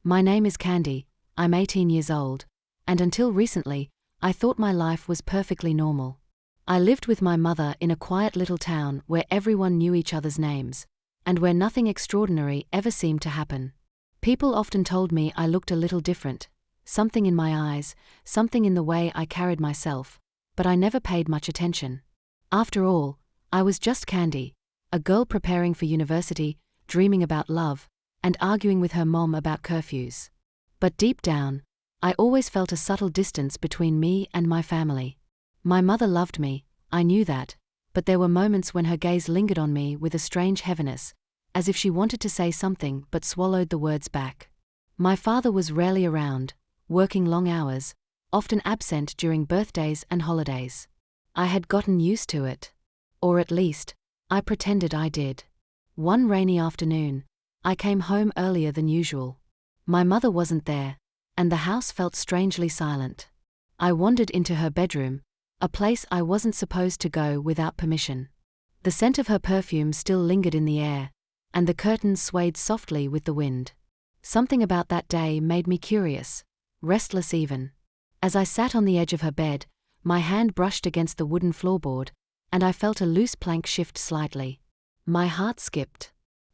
My name is Candy, I'm 18 years old, and until recently, I thought my life was perfectly normal. I lived with my mother in a quiet little town where everyone knew each other's names, and where nothing extraordinary ever seemed to happen. People often told me I looked a little different, something in my eyes, something in the way I carried myself, but I never paid much attention. After all, I was just Candy, a girl preparing for university, dreaming about love, and arguing with her mom about curfews. But deep down, I always felt a subtle distance between me and my family. My mother loved me, I knew that, but there were moments when her gaze lingered on me with a strange heaviness, as if she wanted to say something but swallowed the words back. My father was rarely around, working long hours, often absent during birthdays and holidays. I had gotten used to it. Or at least, I pretended I did. One rainy afternoon, I came home earlier than usual. My mother wasn't there, and the house felt strangely silent. I wandered into her bedroom, a place I wasn't supposed to go without permission. The scent of her perfume still lingered in the air, and the curtains swayed softly with the wind. Something about that day made me curious, restless even. As I sat on the edge of her bed, my hand brushed against the wooden floorboard, and I felt a loose plank shift slightly. My heart skipped.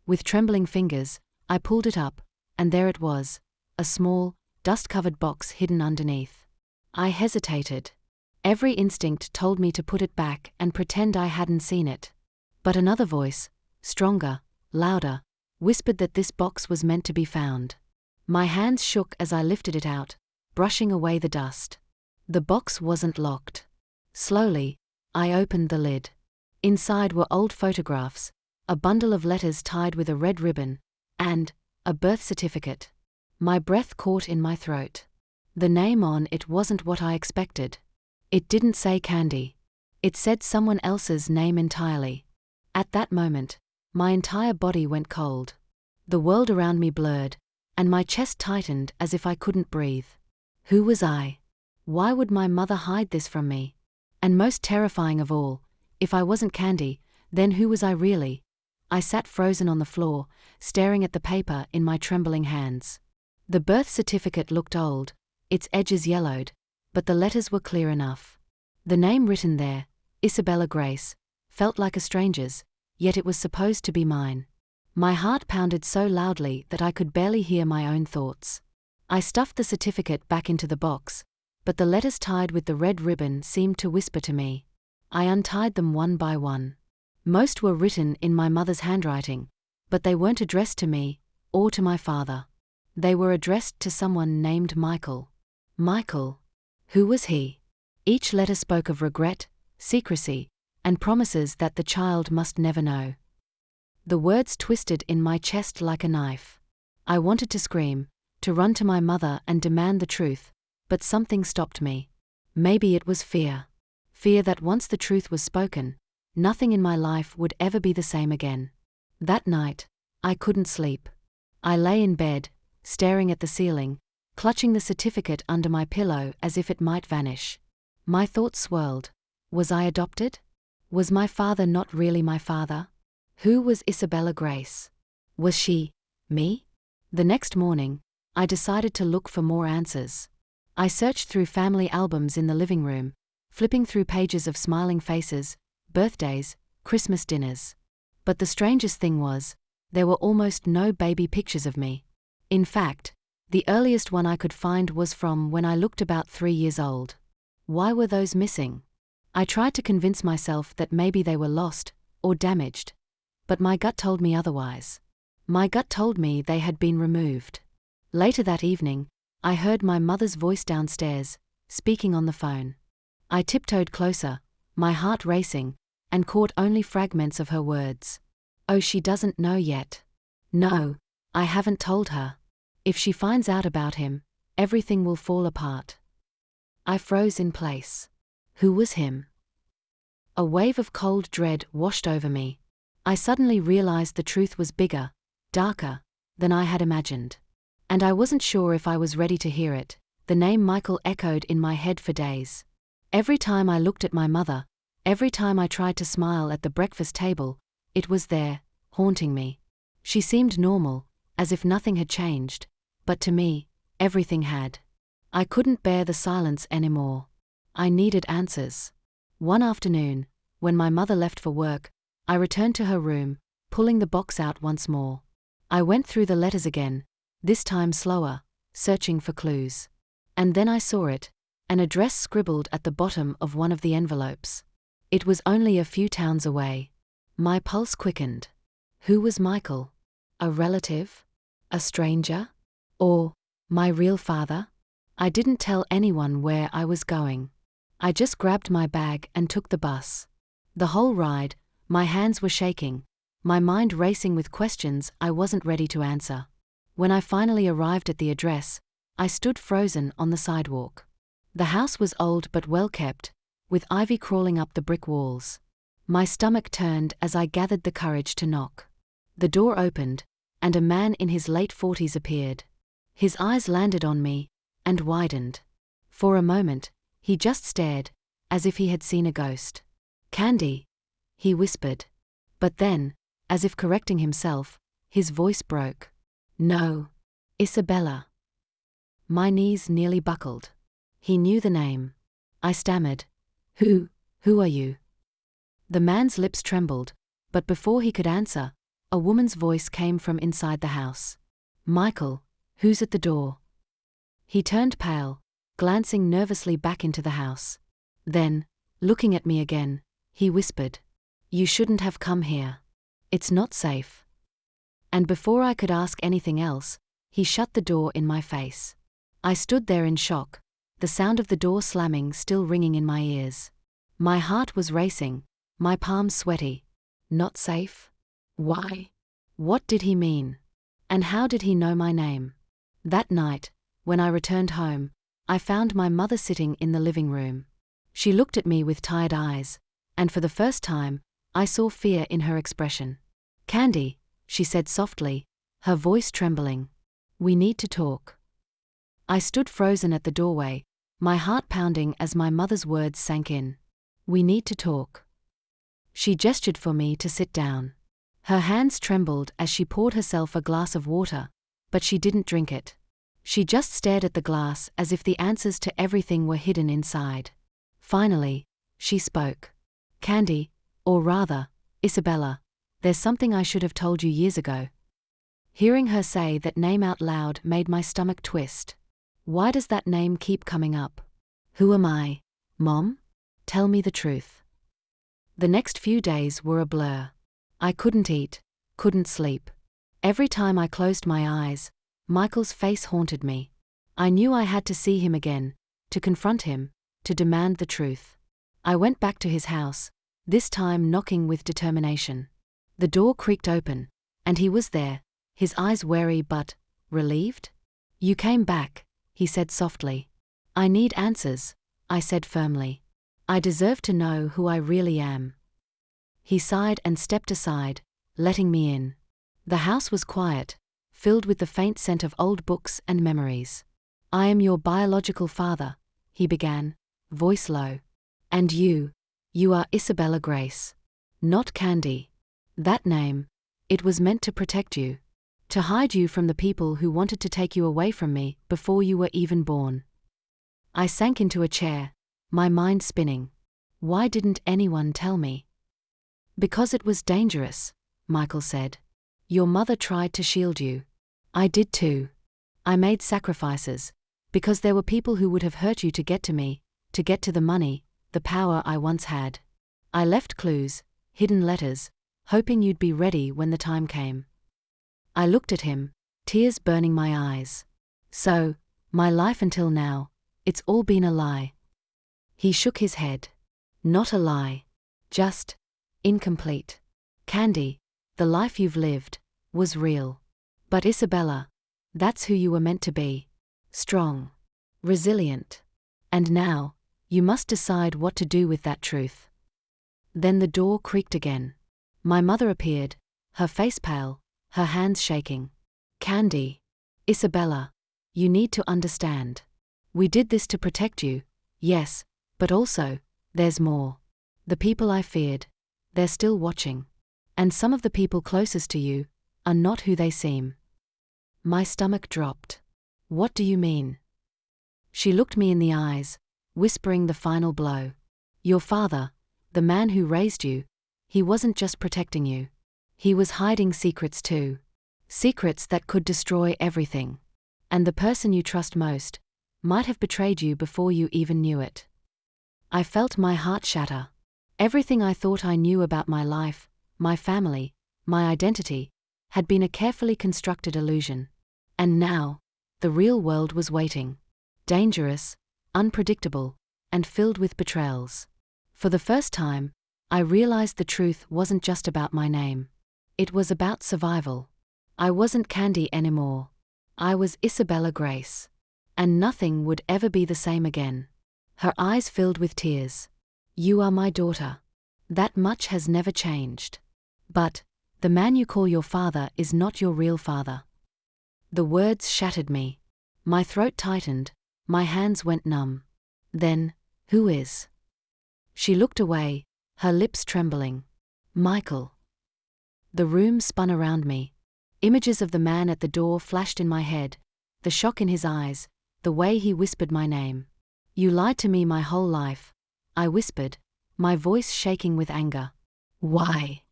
With trembling fingers, I pulled it up, and there it was, a small, dust-covered box hidden underneath. I hesitated. Every instinct told me to put it back and pretend I hadn't seen it. But another voice, stronger, louder, whispered that this box was meant to be found. My hands shook as I lifted it out, brushing away the dust. The box wasn't locked. Slowly, I opened the lid. Inside were old photographs, a bundle of letters tied with a red ribbon, and a birth certificate. My breath caught in my throat. The name on it wasn't what I expected. It didn't say Candy. It said someone else's name entirely. At that moment, my entire body went cold. The world around me blurred, and my chest tightened as if I couldn't breathe. Who was I? Why would my mother hide this from me? And most terrifying of all, if I wasn't Candy, then who was I really? I sat frozen on the floor, staring at the paper in my trembling hands. The birth certificate looked old, its edges yellowed, but the letters were clear enough. The name written there, Isabella Grace, felt like a stranger's, yet it was supposed to be mine. My heart pounded so loudly that I could barely hear my own thoughts. I stuffed the certificate back into the box, but the letters tied with the red ribbon seemed to whisper to me. I untied them one by one. Most were written in my mother's handwriting, but they weren't addressed to me, or to my father. They were addressed to someone named Michael. Michael. Who was he? Each letter spoke of regret, secrecy, and promises that the child must never know. The words twisted in my chest like a knife. I wanted to scream, to run to my mother and demand the truth, but something stopped me. Maybe it was fear. Fear that once the truth was spoken, nothing in my life would ever be the same again. That night, I couldn't sleep. I lay in bed, staring at the ceiling, clutching the certificate under my pillow as if it might vanish. My thoughts swirled. Was I adopted? Was my father not really my father? Who was Isabella Grace? Was she me? The next morning, I decided to look for more answers. I searched through family albums in the living room, flipping through pages of smiling faces, birthdays, Christmas dinners. But the strangest thing was, there were almost no baby pictures of me. In fact, the earliest one I could find was from when I looked about 3 years old. Why were those missing? I tried to convince myself that maybe they were lost, or damaged. But my gut told me otherwise. My gut told me they had been removed. Later that evening, I heard my mother's voice downstairs, speaking on the phone. I tiptoed closer, my heart racing, and caught only fragments of her words. Oh, she doesn't know yet. No, I haven't told her. If she finds out about him, everything will fall apart. I froze in place. Who was him? A wave of cold dread washed over me. I suddenly realized the truth was bigger, darker, than I had imagined. And I wasn't sure if I was ready to hear it. The name Michael echoed in my head for days. Every time I looked at my mother, every time I tried to smile at the breakfast table, it was there, haunting me. She seemed normal, as if nothing had changed, But to me, everything had. I couldn't bear the silence anymore. I needed answers. One afternoon, when my mother left for work, I returned to her room, pulling the box out once more. I went through the letters again, this time slower, searching for clues. And then I saw it, an address scribbled at the bottom of one of the envelopes. It was only a few towns away. My pulse quickened. Who was Michael? A relative? A stranger? Or my real father? I didn't tell anyone where I was going. I just grabbed my bag and took the bus. The whole ride, my hands were shaking, my mind racing with questions I wasn't ready to answer. When I finally arrived at the address, I stood frozen on the sidewalk. The house was old but well kept, with ivy crawling up the brick walls. My stomach turned as I gathered the courage to knock. The door opened, and a man in his late 40s appeared. His eyes landed on me, and widened. For a moment, he just stared, as if he had seen a ghost. "Candy," he whispered. But then, as if correcting himself, his voice broke. "No, Isabella." My knees nearly buckled. He knew the name. I stammered. Who are you?" The man's lips trembled, but before he could answer, a woman's voice came from inside the house. "Michael, who's at the door?" He turned pale, glancing nervously back into the house. Then, looking at me again, he whispered, "You shouldn't have come here. It's not safe." And before I could ask anything else, he shut the door in my face. I stood there in shock, the sound of the door slamming still ringing in my ears. My heart was racing, my palms sweaty. Not safe? Why? What did he mean? And how did he know my name? That night, when I returned home, I found my mother sitting in the living room. She looked at me with tired eyes, and for the first time, I saw fear in her expression. "Candy," she said softly, her voice trembling. "We need to talk." I stood frozen at the doorway, my heart pounding as my mother's words sank in. "We need to talk." She gestured for me to sit down. Her hands trembled as she poured herself a glass of water, but she didn't drink it. She just stared at the glass as if the answers to everything were hidden inside. Finally, she spoke. "Candy, or rather, Isabella, there's something I should have told you years ago." Hearing her say that name out loud made my stomach twist. Why does that name keep coming up? Who am I? Mom? Tell me the truth. The next few days were a blur. I couldn't eat, couldn't sleep. Every time I closed my eyes, Michael's face haunted me. I knew I had to see him again, to confront him, to demand the truth. I went back to his house, this time knocking with determination. The door creaked open, and he was there, his eyes wary but relieved. "You came back," he said softly. "I need answers," I said firmly. "I deserve to know who I really am." He sighed and stepped aside, letting me in. The house was quiet, filled with the faint scent of old books and memories. "I am your biological father," he began, voice low. "And you are Isabella Grace. Not Candy. That name, it was meant to protect you. To hide you from the people who wanted to take you away from me before you were even born." I sank into a chair, my mind spinning. Why didn't anyone tell me? "Because it was dangerous," Michael said. "Your mother tried to shield you. I did too. I made sacrifices, because there were people who would have hurt you to get to me, to get to the money, the power I once had. I left clues, hidden letters, hoping you'd be ready when the time came." I looked at him, tears burning my eyes. "So, my life until now, it's all been a lie." He shook his head. "Not a lie. Just incomplete. Candy, the life you've lived, was real. But Isabella, that's who you were meant to be. Strong. Resilient. And now, you must decide what to do with that truth." Then the door creaked again. My mother appeared, her face pale, her hands shaking. "Candy. Isabella, you need to understand. We did this to protect you, yes, but also, there's more. The people I feared, they're still watching. And some of the people closest to you are not who they seem." My stomach dropped. What do you mean? She looked me in the eyes, whispering the final blow. Your father, the man who raised you, he wasn't just protecting you. He was hiding secrets too. Secrets that could destroy everything. And the person you trust most might have betrayed you before you even knew it. I felt my heart shatter. Everything I thought I knew about my life, my family, my identity, had been a carefully constructed illusion. And now, the real world was waiting. Dangerous, unpredictable, and filled with betrayals. For the first time, I realized the truth wasn't just about my name. It was about survival. I wasn't Candy anymore. I was Isabella Grace. And nothing would ever be the same again. Her eyes filled with tears. You are my daughter. That much has never changed. But, the man you call your father is not your real father. The words shattered me. My throat tightened, my hands went numb. Then, who is? She looked away, her lips trembling. Michael. The room spun around me. Images of the man at the door flashed in my head, the shock in his eyes, the way he whispered my name. You lied to me my whole life, I whispered, my voice shaking with anger. Why?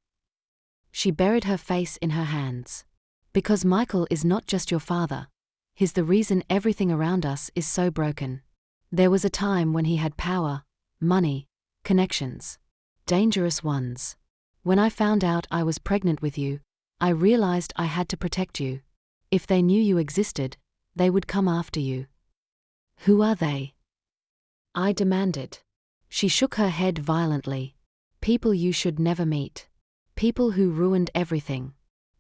She buried her face in her hands. Because Michael is not just your father. He's the reason everything around us is so broken. There was a time when he had power, money, connections. Dangerous ones. When I found out I was pregnant with you, I realized I had to protect you. If they knew you existed, they would come after you. Who are they? I demanded. She shook her head violently. People you should never meet. People who ruined everything.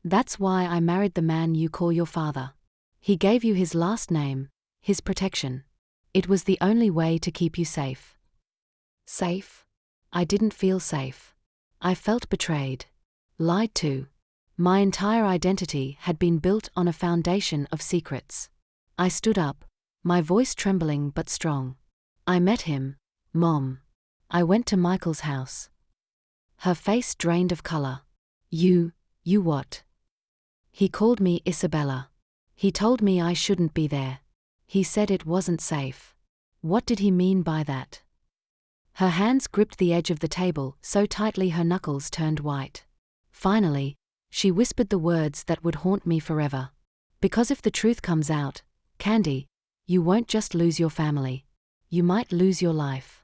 That's why I married the man you call your father. He gave you his last name, his protection. It was the only way to keep you safe. Safe? I didn't feel safe. I felt betrayed. Lied to. My entire identity had been built on a foundation of secrets. I stood up, my voice trembling but strong. I met him, Mom. I went to Michael's house. Her face drained of color. You what? He called me Isabella. He told me I shouldn't be there. He said it wasn't safe. What did he mean by that? Her hands gripped the edge of the table so tightly her knuckles turned white. Finally, she whispered the words that would haunt me forever. Because if the truth comes out, Candy, you won't just lose your family. You might lose your life.